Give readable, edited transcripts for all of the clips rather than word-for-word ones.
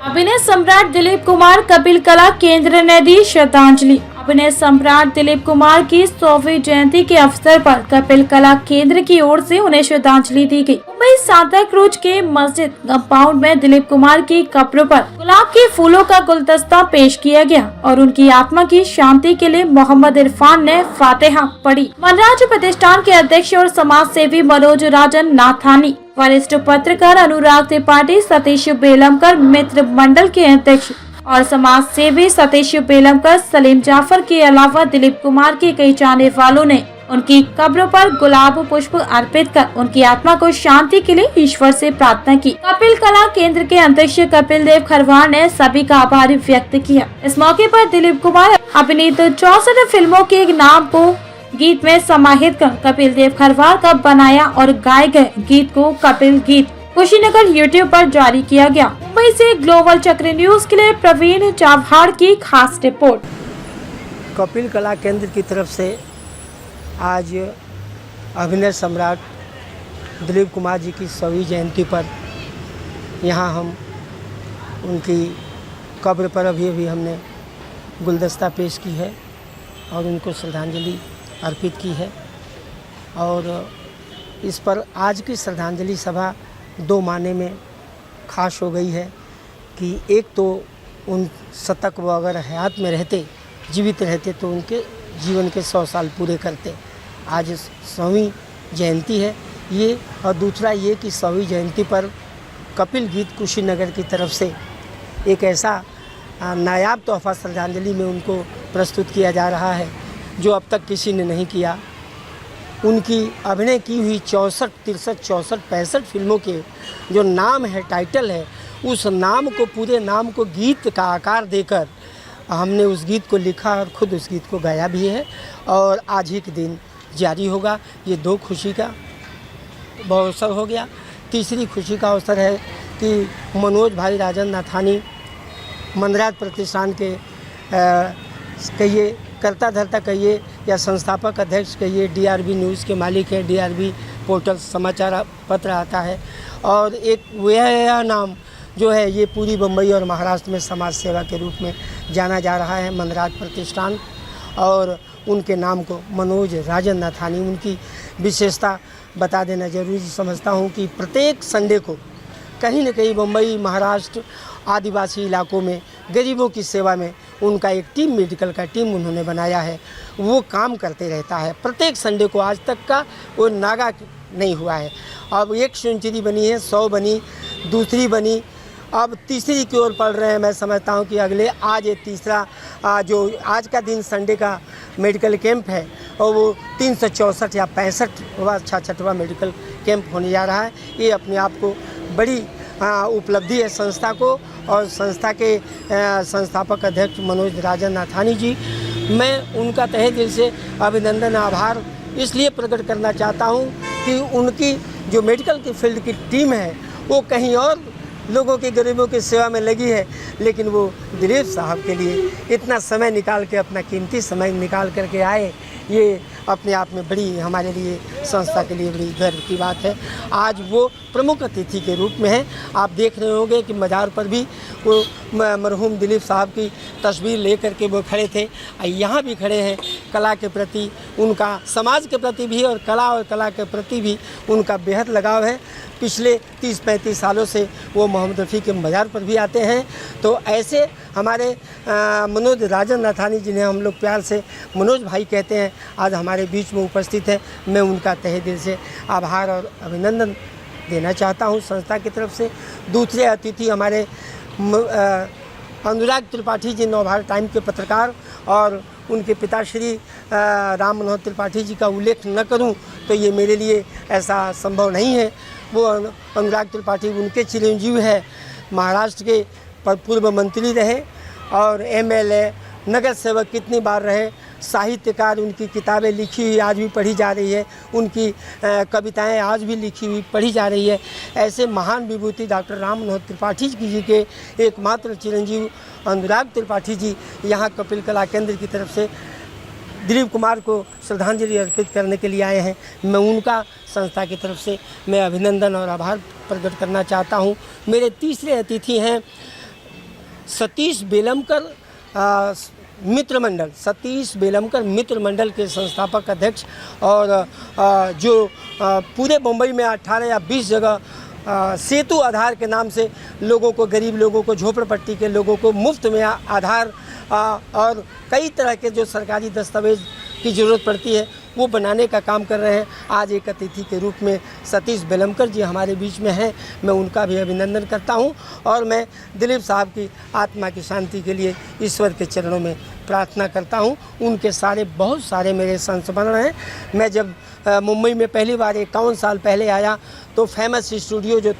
अभिनय सम्राट दिलीप कुमार कपिल कला केंद्र ने दी श्रद्धांजलि। अभिनय सम्राट दिलीप कुमार की 100वीं जयंती के अवसर पर कपिल कला केंद्र की ओर से उन्हें श्रद्धांजलि दी गई। मुंबई सांता क्रूज के मस्जिद कंपाउंड में दिलीप कुमार की कब्र पर गुलाब के फूलों का गुलदस्ता पेश किया गया और उनकी आत्मा की शांति के लिए मोहम्मद इरफान ने फातिहा पढ़ी। वनराज प्रतिष्ठान के अध्यक्ष और समाज सेवी मनोज राजन नाथानी, वरिष्ठ पत्रकार अनुराग त्रिपाठी, सतीश बेलमकर मित्र मंडल के अध्यक्ष और समाज सेवी सतीश बेलमकर, सलीम जाफर के अलावा दिलीप कुमार के कई चाहने वालों ने उनकी कब्र पर गुलाब पुष्प अर्पित कर उनकी आत्मा को शांति के लिए ईश्वर से प्रार्थना की। कपिल कला केंद्र के अध्यक्ष कपिल देव खरवार ने सभी का आभार व्यक्त किया। इस मौके पर दिलीप कुमार अभिनीत 64 फिल्मों के नाम को गीत में समाहित कर कपिल देव खरवार का बनाया और गाए गए गीत को कपिल गीत कुशीनगर यूट्यूब पर जारी किया गया। मुंबई से ग्लोबल चक्र न्यूज के लिए प्रवीण चाव्हाड़ की खास रिपोर्ट। कपिल कला केंद्र की तरफ से आज अभिनय सम्राट दिलीप कुमार जी की 100वीं जयंती पर यहाँ हम उनकी कब्र पर अभी हमने गुलदस्ता पेश की है और उनको श्रद्धांजलि अर्पित की है। और इस पर आज की श्रद्धांजलि सभा 2 मायने में खास हो गई है कि एक तो उन शतक वो अगर हयात में रहते, जीवित रहते तो उनके जीवन के 100 साल पूरे करते। आज 100वीं जयंती है ये, और दूसरा ये कि 100वीं जयंती पर कपिल गीत कुशीनगर की तरफ से एक ऐसा नायाब तोहफा श्रद्धांजलि में उनको प्रस्तुत किया जा रहा है जो अब तक किसी ने नहीं किया। उनकी अभिनय की हुई 64, 63, 64, 65 फिल्मों के जो नाम है, टाइटल है, उस नाम को, पूरे नाम को गीत का आकार देकर हमने उस गीत को लिखा और ख़ुद उस गीत को गाया भी है और आज ही के दिन जारी होगा। ये 2 खुशी का अवसर हो गया। तीसरी खुशी का अवसर है कि मनोज भाई राजन नाथानी, वनराज प्रतिष्ठान के कहिए कर्ता धर्ता कहिए या संस्थापक अध्यक्ष कहिए, DRB न्यूज़ के मालिक हैं। DRB पोर्टल समाचार पत्र आता है और एक वह नाम जो है ये पूरी बम्बई और महाराष्ट्र में समाज सेवा के रूप में जाना जा रहा है, वनराज प्रतिष्ठान। और उनके नाम को मनोज राजन नाथानी, उनकी विशेषता बता देना जरूरी समझता हूँ कि प्रत्येक संडे को कहीं न कहीं बम्बई, महाराष्ट्र, आदिवासी इलाकों में गरीबों की सेवा में उनका एक टीम, मेडिकल का टीम उन्होंने बनाया है। वो काम करते रहता है प्रत्येक संडे को। आज तक का वो नागा नहीं हुआ है। अब 1 सेंचुरी बनी है, 100 बनी, दूसरी बनी, अब तीसरी की ओर पढ़ रहे हैं। मैं समझता हूँ कि अगले आज ये तीसरा जो आज का दिन संडे का मेडिकल कैंप है और वो 364 या 65वां 66वां मेडिकल कैंप होने जा रहा है। ये अपने आप को बड़ी उपलब्धि है संस्था को और संस्था के संस्थापक अध्यक्ष मनोज राजन नाथानी जी, मैं उनका तहे दिल से अभिनंदन, आभार इसलिए प्रकट करना चाहता हूं कि उनकी जो मेडिकल की फील्ड की टीम है वो कहीं और लोगों की, गरीबों की सेवा में लगी है, लेकिन वो दिलीप साहब के लिए इतना समय निकाल के, अपना कीमती समय निकाल करके आए, ये अपने आप में बड़ी हमारे लिए, संस्था के लिए बड़ी गर्व की बात है। आज वो प्रमुख अतिथि के रूप में हैं। आप देख रहे होंगे कि मज़ार पर भी वो मरहूम दिलीप साहब की तस्वीर लेकर के वो खड़े थे। यहाँ भी खड़े हैं। कला के प्रति उनका, समाज के प्रति भी और कला के प्रति भी उनका बेहद लगाव है। पिछले 30-35 सालों से वो मोहम्मद रफ़ी के मज़ार पर भी आते हैं। तो ऐसे हमारे मनोज राजन नाथानी, जिन्हें हम लोग प्यार से मनोज भाई कहते हैं, आज हमारे बीच में उपस्थित हैं। मैं उनका तहे दिल से आभार और अभिनंदन देना चाहता हूं संस्था की तरफ से। दूसरे अतिथि हमारे अनुराग त्रिपाठी जी, नवभारत टाइम के पत्रकार, और उनके पिताश्री राम मनोहर त्रिपाठी जी का उल्लेख न करूं तो ये मेरे लिए ऐसा संभव नहीं है। वो अनुराग त्रिपाठी उनके चिरंजीव है, महाराष्ट्र के पूर्व मंत्री रहे और MLA, नगर सेवक कितनी बार रहे, साहित्यकार, उनकी किताबें लिखी हुई आज भी पढ़ी जा रही है, उनकी कविताएं आज भी लिखी हुई पढ़ी जा रही है। ऐसे महान विभूति डॉक्टर राम मनोहर त्रिपाठी जी के एकमात्र चिरंजीव अनुराग त्रिपाठी जी यहाँ कपिल कला केंद्र की तरफ से दिलीप कुमार को श्रद्धांजलि अर्पित करने के लिए आए हैं। मैं उनका संस्था की तरफ से मैं अभिनंदन और आभार प्रकट करना चाहता हूं। मेरे तीसरे अतिथि हैं सतीश बेलमकर मित्र मंडल, सतीश बेलमकर मित्र मंडल के संस्थापक अध्यक्ष और जो पूरे मुंबई में 18 या 20 जगह सेतु आधार के नाम से लोगों को, गरीब लोगों को, झोपड़पट्टी के लोगों को मुफ्त में आधार और कई तरह के जो सरकारी दस्तावेज की ज़रूरत पड़ती है वो बनाने का काम कर रहे हैं। आज एक अतिथि के रूप में सतीश बेलमकर जी हमारे बीच में हैं। मैं उनका भी अभिनंदन करता हूं और मैं दिलीप साहब की आत्मा की शांति के लिए ईश्वर के चरणों में प्रार्थना करता हूं। उनके बहुत सारे मेरे संस्मरण हैं। मैं जब मुंबई में पहली बार 51 साल पहले आया तो फेमस स्टूडियो जो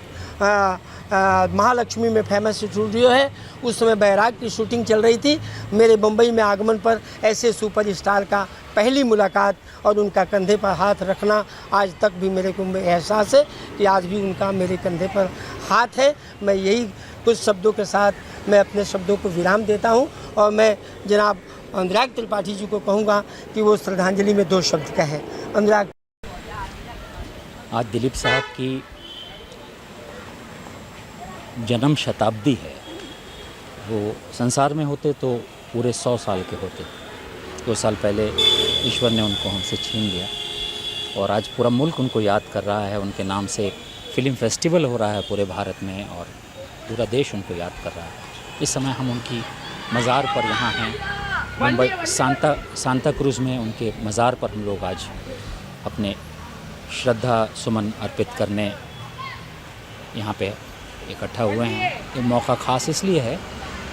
महालक्ष्मी में फेमस स्टूडियो है, उस समय बैराग की शूटिंग चल रही थी। मेरे मुंबई में आगमन पर ऐसे सुपरस्टार का पहली मुलाकात और उनका कंधे पर हाथ रखना आज तक भी मेरे को एहसास है कि आज भी उनका मेरे कंधे पर हाथ है। मैं यही कुछ शब्दों के साथ मैं अपने शब्दों को विराम देता हूं और मैं जनाब अनुराग त्रिपाठी जी को कहूँगा कि वो श्रद्धांजलि में 2 शब्द कहें। अनुराग। आज दिलीप साहब की जन्म शताब्दी है। वो संसार में होते तो पूरे 100 साल के होते। 2 साल पहले ईश्वर ने उनको हमसे छीन लिया और आज पूरा मुल्क उनको याद कर रहा है। उनके नाम से फिल्म फेस्टिवल हो रहा है पूरे भारत में और पूरा देश उनको याद कर रहा है। इस समय हम उनकी मज़ार पर यहाँ हैं मुंबई सांता क्रूज़ में। उनके मज़ार पर हम लोग आज अपने श्रद्धा सुमन अर्पित करने यहाँ पे इकट्ठा हुए हैं। ये मौका ख़ास इसलिए है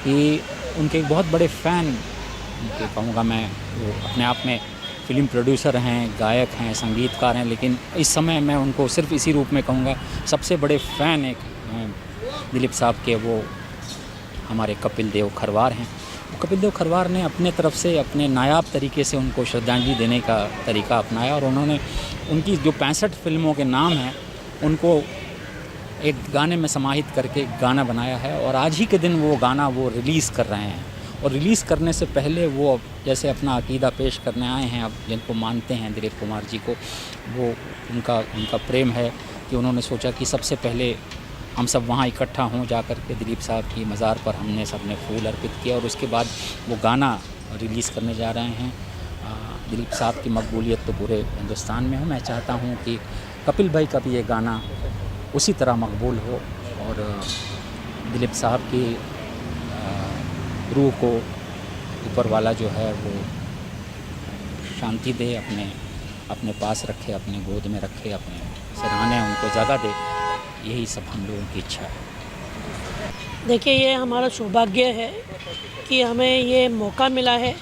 कि उनके एक बहुत बड़े फ़ैन, उनके कहूँगा मैं, वो अपने आप में फ़िल्म प्रोड्यूसर हैं, गायक हैं, संगीतकार हैं, लेकिन इस समय मैं उनको सिर्फ इसी रूप में कहूँगा सबसे बड़े फ़ैन एक दिलीप साहब के वो हमारे कपिल देव खरवार हैं। कपिल देव खरवार ने अपने तरफ से अपने नायाब तरीके से उनको श्रद्धांजलि देने का तरीका अपनाया और उन्होंने उनकी जो 65 फिल्मों के नाम हैं उनको एक गाने में समाहित करके गाना बनाया है और आज ही के दिन वो गाना वो रिलीज़ कर रहे हैं। और रिलीज़ करने से पहले वो जैसे अपना अकीदा पेश करने आए हैं, अब जिनको मानते हैं दिलीप कुमार जी को, वो उनका प्रेम है कि उन्होंने सोचा कि सबसे पहले हम सब वहाँ इकट्ठा हों, जाकर के दिलीप साहब की मज़ार पर हमने सबने फूल अर्पित किया और उसके बाद वो गाना रिलीज़ करने जा रहे हैं। दिलीप साहब की मकबूलियत तो पूरे हिंदुस्तान में हो। मैं चाहता हूँ कि कपिल भाई का भी ये गाना उसी तरह मकबूल हो और दिलीप साहब की रूह को ऊपर वाला जो है वो शांति दे, अपने पास रखे, अपने गोद में रखे, अपने सराहने उनको जगह दे। यही सब हम लोगों की इच्छा है। देखिए, ये हमारा सौभाग्य है कि हमें ये मौका मिला है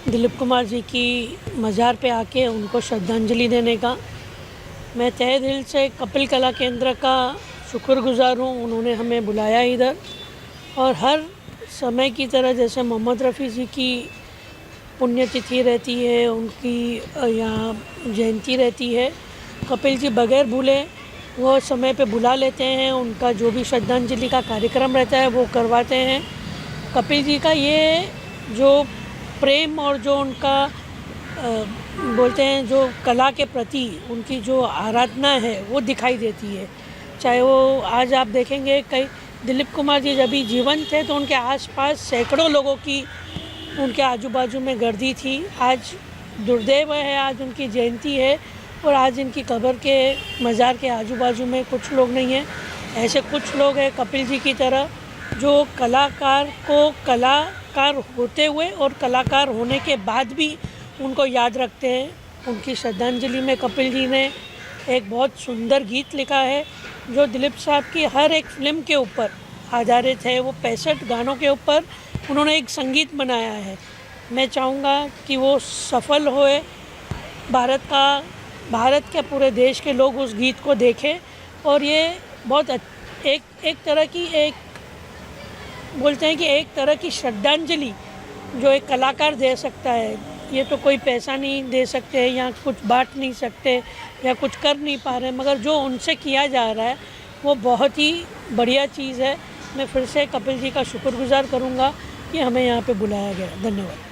दिलीप कुमार जी की मज़ार पे आके उनको श्रद्धांजलि देने का। मैं तहे दिल से कपिल कला केंद्र का शुक्रगुज़ार हूँ। उन्होंने हमें बुलाया इधर और हर समय की तरह जैसे मोहम्मद रफ़ी जी की पुण्यतिथि रहती है, उनकी यहाँ जयंती रहती है, कपिल जी बगैर भूले वो समय पे बुला लेते हैं। उनका जो भी श्रद्धांजलि का कार्यक्रम रहता है वो करवाते हैं। कपिल जी का ये जो प्रेम और जो उनका बोलते हैं जो कला के प्रति उनकी जो आराधना है वो दिखाई देती है। चाहे वो आज आप देखेंगे कई दिलीप कुमार जी जब भी जीवन थे तो उनके आसपास सैकड़ों लोगों की उनके आजू बाजू में गर्दी थी। आज दुर्दैव है, आज उनकी जयंती है और आज इनकी कब्र के मज़ार के आजू बाजू में कुछ लोग नहीं हैं। ऐसे कुछ लोग हैं कपिल जी की तरह जो कलाकार को कलाकार होते हुए और कलाकार होने के बाद भी उनको याद रखते हैं। उनकी श्रद्धांजलि में कपिल जी ने एक बहुत सुंदर गीत लिखा है जो दिलीप साहब की हर एक फिल्म के ऊपर आधारित है। वो 65 गानों के ऊपर उन्होंने एक संगीत बनाया है। मैं चाहूँगा कि वो सफल होए, भारत के पूरे देश के लोग उस गीत को देखें और ये बहुत एक तरह की बोलते हैं कि एक तरह की श्रद्धांजलि जो एक कलाकार दे सकता है। ये तो कोई पैसा नहीं दे सकते या कुछ बांट नहीं सकते या कुछ कर नहीं पा रहे, मगर जो उनसे किया जा रहा है वो बहुत ही बढ़िया चीज़ है। मैं फिर से कपिल जी का शुक्रगुज़ार करूँगा कि हमें यहाँ पे बुलाया गया। धन्यवाद।